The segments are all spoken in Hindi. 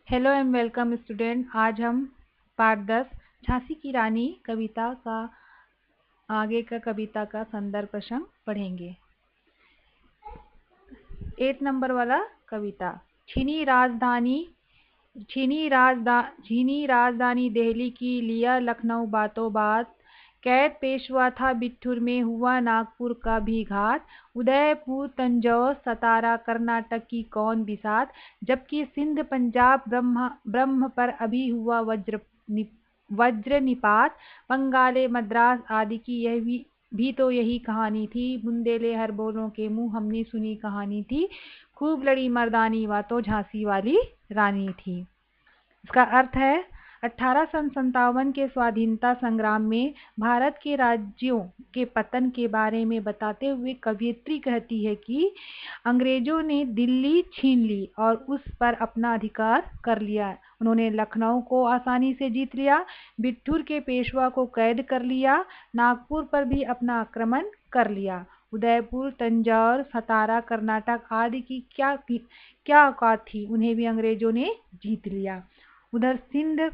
Hello and welcome student. आज हम पाठ 10 झांसी की रानी कविता का आगे का कविता का संदर्भ प्रसंग पढ़ेंगे। 8 नंबर वाला कविता। छीनी राजधानी दिल्ली की, लिया लखनऊ बातों बात। कैद पेशवा था बिठूर में, हुआ नागपुर का भी घात। उदयपुर तंजौर सतारा कर्नाटक की कौन बिसात। जबकि सिंध पंजाब ब्रह्म पर अभी हुआ वज्र निपात। बंगाले मद्रास आदि की यह भी तो यही कहानी थी। बुंदेले हर बोलों के मुंह हमने सुनी कहानी थी। खूब लड़ी मर्दानी बातों झांसी वाली रानी थी। इसका अर्थ है 1857 के स्वाधीनता संग्राम में भारत के राज्यों के पतन के बारे में बताते हुए कवयित्री कहती है कि अंग्रेजों ने दिल्ली छीन ली और उस पर अपना अधिकार कर लिया। उन्होंने लखनऊ को आसानी से जीत लिया, बिठूर के पेशवा को कैद कर लिया, नागपुर पर भी अपना आक्रमण कर लिया। उदयपुर तंजौर सतारा कर्नाटक आदि की क्या औकात थी, उन्हें भी अंग्रेजों ने जीत लिया। उधर सिंध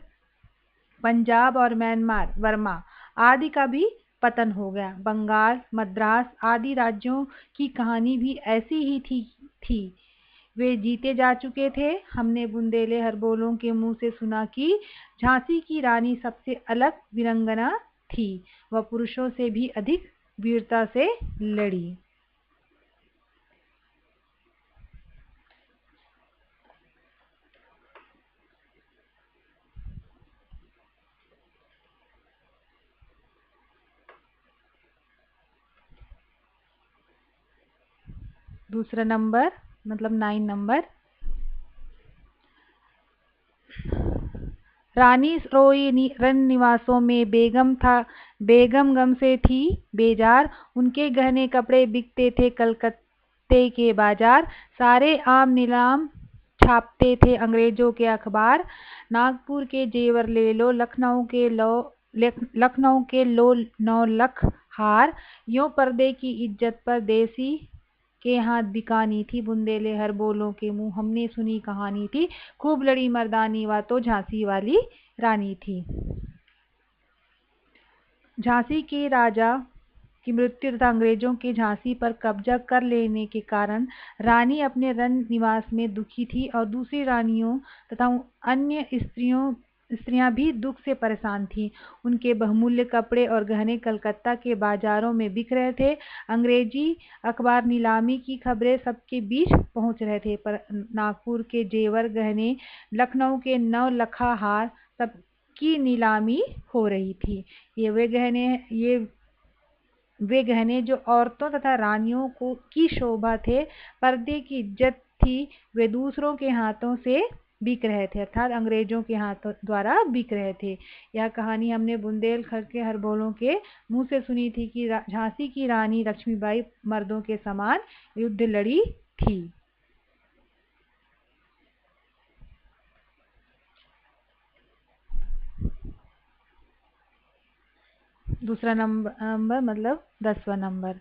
पंजाब और म्यांमार वर्मा आदि का भी पतन हो गया। बंगाल मद्रास आदि राज्यों की कहानी भी ऐसी ही थी। वे जीते जा चुके थे। हमने बुंदेले हरबोलों के मुंह से सुना कि झांसी की रानी सबसे अलग वीरांगना थी। वह पुरुषों से भी अधिक वीरता से लड़ी। दूसरा नंबर मतलब 9 नंबर। रानी रोई रन निवासों में, बेगम गम से थी बेजार। उनके गहने कपड़े बिकते थे कलकत्ते के बाजार। सारे आम नीलाम छापते थे अंग्रेजों के अखबार। नागपुर के जेवर ले लो, लखनऊ के लो 9 लाख हार। यूं पर्दे की इज्जत पर देसी के हाथ बिकानी थी। बुंदेले हर बोलों के मुंह हमने सुनी कहानी थी। खूब लड़ी मर्दानी बातों झांसी वाली रानी थी। झांसी के राजा की मृत्यु तथा अंग्रेजों के झांसी पर कब्जा कर लेने के कारण रानी अपने रन निवास में दुखी थी और दूसरी रानियों तथा अन्य स्त्रियां भी दुख से परेशान थीं। उनके बहुमूल्य कपड़े और गहने कलकत्ता के बाजारों में बिक रहे थे। अंग्रेजी अखबार नीलामी की खबरें सबके बीच पहुंच रहे थे, पर नागपुर के जेवर गहने, लखनऊ के 9 लखा हार सबकी नीलामी हो रही थी। वे गहने जो औरतों तथा रानियों की शोभा थे, पर्दे की इज्जत थी, वे दूसरों के हाथों से बिक रहे थे, अर्थात अंग्रेजों के हाथों द्वारा बिक रहे थे। यह कहानी हमने बुंदेलखंड के हरबोलों के मुंह से सुनी थी कि झांसी की रानी लक्ष्मीबाई मर्दों के समान युद्ध लड़ी थी। दूसरा नंबर मतलब 10वां नंबर।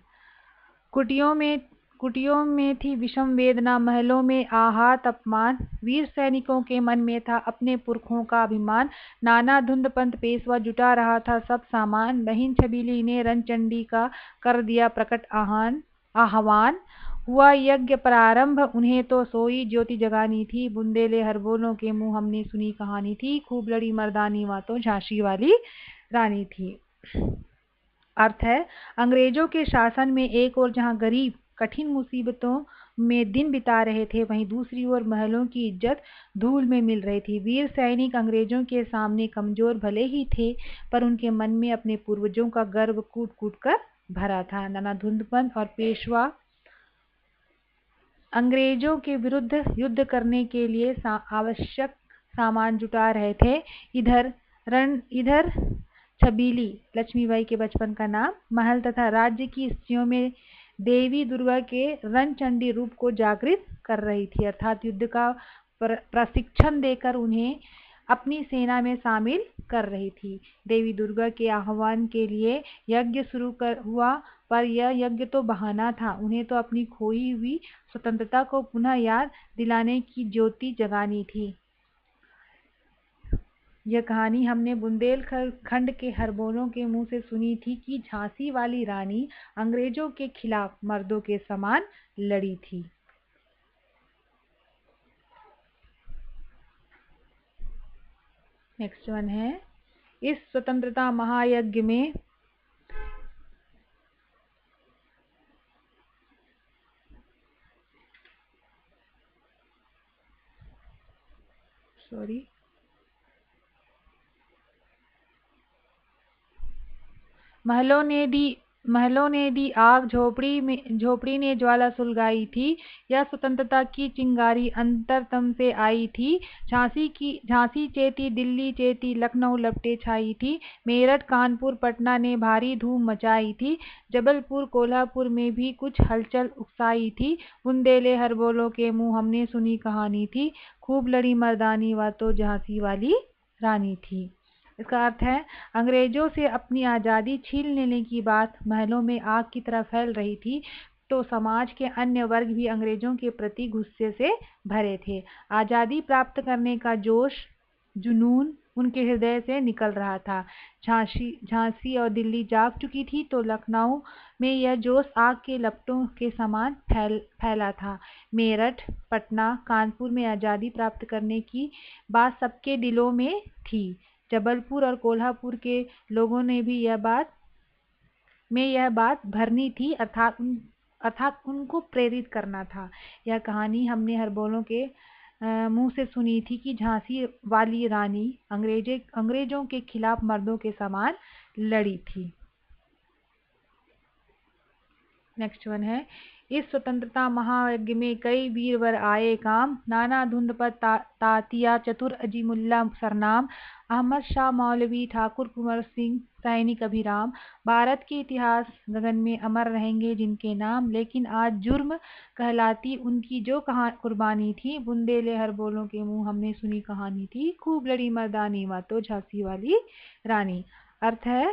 कुटियों में थी विषम वेदना, महलों में आहत अपमान। वीर सैनिकों के मन में था अपने पुरखों का अभिमान। नाना धुंध पंथ पेशवा जुटा रहा था सब सामान। बहन छबीली ने रणचंडी का कर दिया प्रकट आह्वान। हुआ यज्ञ प्रारंभ, उन्हें तो सोई ज्योति जगानी थी। बुंदेले हरबोलों के मुंह हमने सुनी कहानी थी। खूब लड़ी मर्दानी बातों झांसी वाली रानी थी। अर्थ है, अंग्रेजों के शासन में एक ओर जहां गरीब कठिन मुसीबतों में दिन बिता रहे थे, वहीं दूसरी ओर महलों की इज्जत धूल में मिल रही थी। वीर सैनिक अंग्रेजों के सामने कमजोर भले ही थे, पर उनके मन में अपने पूर्वजों का गर्व कूट कूट कर भरा था। नाना धुंधपंथ और पेशवा अंग्रेजों के विरुद्ध युद्ध करने के लिए आवश्यक सामान जुटा रहे थे। इधर छबीली, लक्ष्मीबाई के बचपन का नाम, महल तथा राज्य की स्त्रियों में देवी दुर्गा के रणचंडी रूप को जागृत कर रही थी, अर्थात युद्ध का प्रशिक्षण देकर उन्हें अपनी सेना में शामिल कर रही थी। देवी दुर्गा के आह्वान के लिए यज्ञ शुरू हुआ, पर यह यज्ञ तो बहाना था। उन्हें तो अपनी खोई हुई स्वतंत्रता को पुनः याद दिलाने की ज्योति जगानी थी। यह कहानी हमने बुंदेलखंड के हरबोलों के मुंह से सुनी थी कि झांसी वाली रानी अंग्रेजों के खिलाफ मर्दों के समान लड़ी थी। नेक्स्ट वन है, इस स्वतंत्रता महायज्ञ में महलों ने दी आग, झोपड़ी ने ज्वाला सुलगाई थी। यह स्वतंत्रता की चिंगारी अंतरतम से आई थी। झांसी चेती, दिल्ली चेती, लखनऊ लपटे छाई थी। मेरठ, कानपुर, पटना ने भारी धूम मचाई थी। जबलपुर, कोल्हापुर में भी कुछ हलचल उकसाई थी। बुंदेले हरबोलों के मुंह हमने सुनी कहानी थी। खूब लड़ी मर्दानी वा तो झांसी वाली रानी थी। इसका अर्थ है, अंग्रेजों से अपनी आज़ादी छीन लेने की बात महलों में आग की तरह फैल रही थी, तो समाज के अन्य वर्ग भी अंग्रेजों के प्रति गुस्से से भरे थे। आज़ादी प्राप्त करने का जोश, जुनून उनके हृदय से निकल रहा था। झांसी और दिल्ली जाग चुकी थी, तो लखनऊ में यह जोश आग के लपटों के समान फैला था। मेरठ, पटना, कानपुर में आज़ादी प्राप्त करने की बात सबके दिलों में थी। जबलपुर और कोल्हापुर के लोगों ने भी यह बात भरनी थी, अर्थात उनको प्रेरित करना था। यह कहानी हमने हरबोलों के मुंह से सुनी थी कि झांसी वाली रानी अंग्रेजों के खिलाफ मर्दों के समान लड़ी थी। नेक्स्ट वन है, इस स्वतंत्रता महायज्ञ में कई वीरवर आए काम। नाना धुंधपत, तातिया, चतुर अजीमुल्ला सरनाम, अहमद शाह मौलवी, ठाकुर कुंवर सिंह, सैनिक अभिराम। भारत के इतिहास गगन में अमर रहेंगे जिनके नाम, लेकिन आज जुर्म कहलाती उनकी जो कुर्बानी थी। बुंदेले हरबोलों के मुंह हमने सुनी कहानी थी। खूब लड़ी मर्दानी वा तो झांसी वाली रानी। अर्थ है,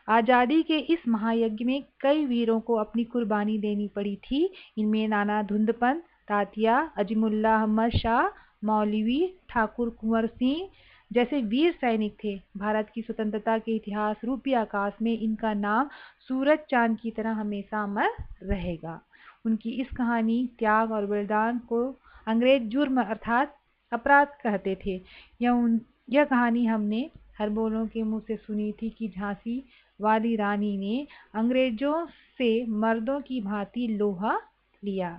आज़ादी के इस महायज्ञ में कई वीरों को अपनी कुर्बानी देनी पड़ी थी। इनमें नाना धुंधपंत, तातिया, अजीमुल्ला, अहमद शाह मौलवी, ठाकुर कुंवर सिंह जैसे वीर सैनिक थे। भारत की स्वतंत्रता के इतिहास रूपी आकाश में इनका नाम सूरज चांद की तरह हमेशा अमर रहेगा। उनकी इस कहानी, त्याग और बलिदान को अंग्रेज जुर्म अर्थात अपराध कहते थे। यह कहानी हमने हरबोलों के मुंह से सुनी थी कि झांसी वाली रानी ने अंग्रेजों से मर्दों की भांति लोहा लिया।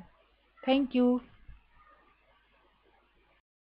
Thank you.